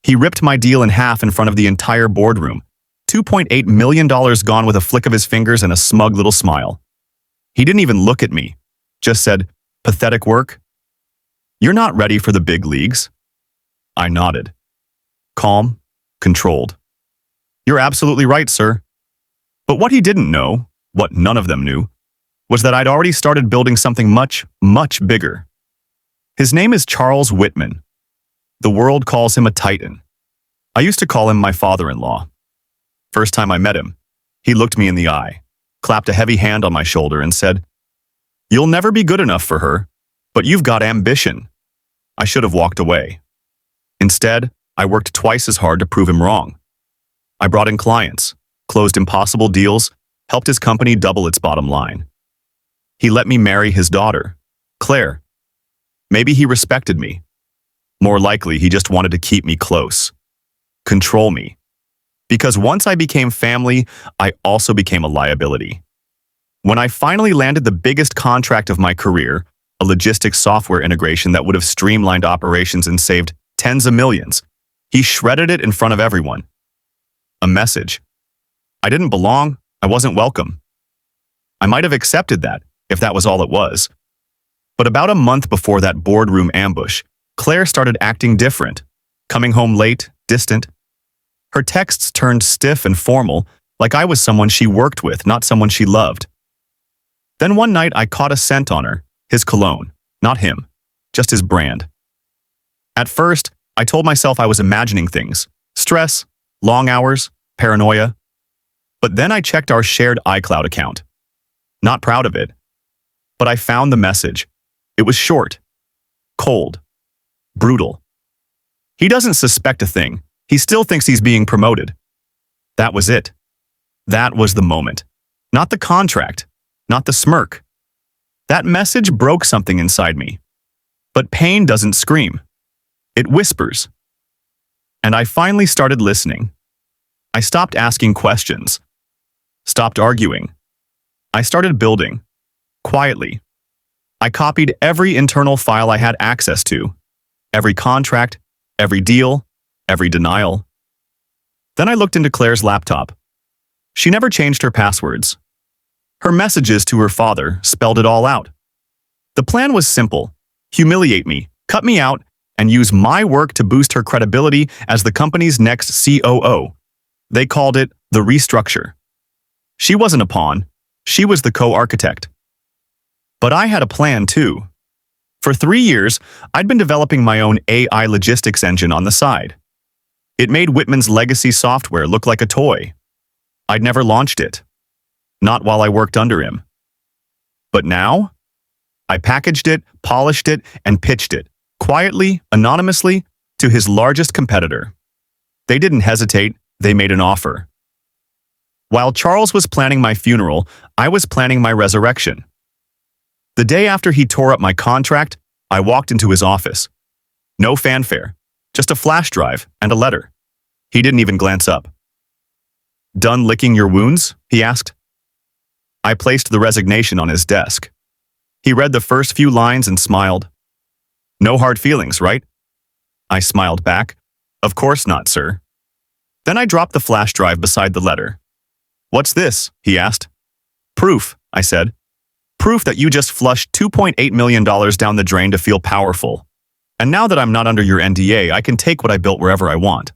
He ripped my deal in half in front of the entire boardroom. $2.8 million gone with a flick of his fingers and a smug little smile. He didn't even look at me, just said, "Pathetic work? You're not ready for the big leagues?" I nodded. Calm, controlled. "You're absolutely right, sir." But what he didn't know, what none of them knew, was that I'd already started building something much, much bigger. His name is Charles Whitman. The world calls him a titan. I used to call him my father-in-law. First time I met him, he looked me in the eye, clapped a heavy hand on my shoulder and said, "You'll never be good enough for her, but you've got ambition." I should have walked away. Instead, I worked twice as hard to prove him wrong. I brought in clients, closed impossible deals, helped his company double its bottom line. He let me marry his daughter, Claire. Maybe he respected me. More likely, he just wanted to keep me close, control me. Because once I became family, I also became a liability. When I finally landed the biggest contract of my career, a logistics software integration that would have streamlined operations and saved tens of millions, he shredded it in front of everyone. A message. I didn't belong, I wasn't welcome. I might have accepted that, if that was all it was. But about a month before that boardroom ambush, Claire started acting different, coming home late, distant. Her texts turned stiff and formal, like I was someone she worked with, not someone she loved. Then one night I caught a scent on her, his cologne, not him, just his brand. At first, I told myself I was imagining things, stress, long hours, paranoia. But then I checked our shared iCloud account. Not proud of it. But I found the message. It was short, cold, brutal. He doesn't suspect a thing. He still thinks he's being promoted. That was it. That was the moment. Not the contract, not the smirk. That message broke something inside me. But pain doesn't scream. It whispers. And I finally started listening. I stopped asking questions. Stopped arguing. I started building. Quietly. I copied every internal file I had access to. Every contract, every deal, every denial. Then I looked into Claire's laptop. She never changed her passwords. Her messages to her father spelled it all out. The plan was simple. Humiliate me, cut me out, and use my work to boost her credibility as the company's next COO. They called it the restructure. She wasn't a pawn. She was the co-architect. But I had a plan too. For 3 years, I'd been developing my own AI logistics engine on the side. It made Whitman's legacy software look like a toy. I'd never launched it. Not while I worked under him. But now, I packaged it, polished it, and pitched it, quietly, anonymously, to his largest competitor. They didn't hesitate, they made an offer. While Charles was planning my funeral, I was planning my resurrection. The day after he tore up my contract, I walked into his office. No fanfare, just a flash drive and a letter. He didn't even glance up. "Done licking your wounds?" he asked. I placed the resignation on his desk. He read the first few lines and smiled. "No hard feelings, right?" I smiled back. "Of course not, sir." Then I dropped the flash drive beside the letter. "What's this?" he asked. "Proof," I said. "Proof that you just flushed $2.8 million down the drain to feel powerful. And now that I'm not under your NDA, I can take what I built wherever I want."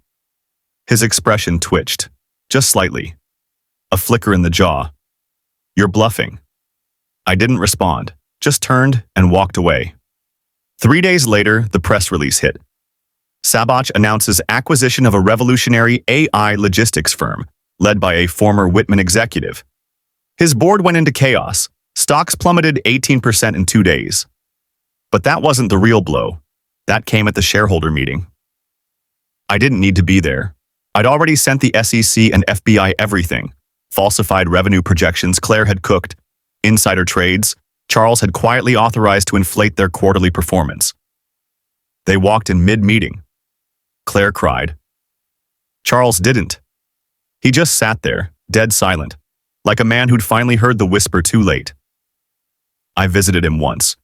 His expression twitched, just slightly. A flicker in the jaw. "You're bluffing." I didn't respond, just turned and walked away. 3 days later, the press release hit. Sabotage announces acquisition of a revolutionary AI logistics firm, led by a former Whitman executive. His board went into chaos. Stocks plummeted 18% in 2 days. But that wasn't the real blow. That came at the shareholder meeting. I didn't need to be there. I'd already sent the SEC and FBI everything. Falsified revenue projections Claire had cooked, insider trades Charles had quietly authorized to inflate their quarterly performance. They walked in mid-meeting. Claire cried. Charles didn't. He just sat there, dead silent, like a man who'd finally heard the whisper too late. I visited him once,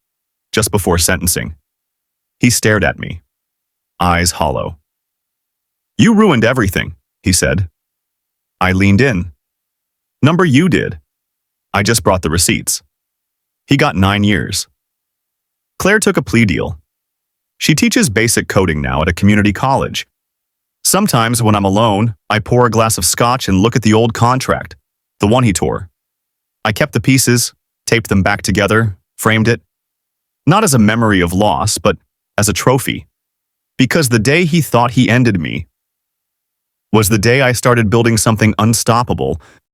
just before sentencing. He stared at me, eyes hollow. You ruined everything, he said. I leaned in. Number you did. I just brought the receipts. He got 9 years. Claire took a plea deal. She teaches basic coding now at a community college. Sometimes when I'm alone, I pour a glass of scotch and look at the old contract, the one he tore. I kept the pieces, taped them back together, framed it. Not as a memory of loss, but as a trophy. Because the day he thought he ended me was the day I started building something unstoppable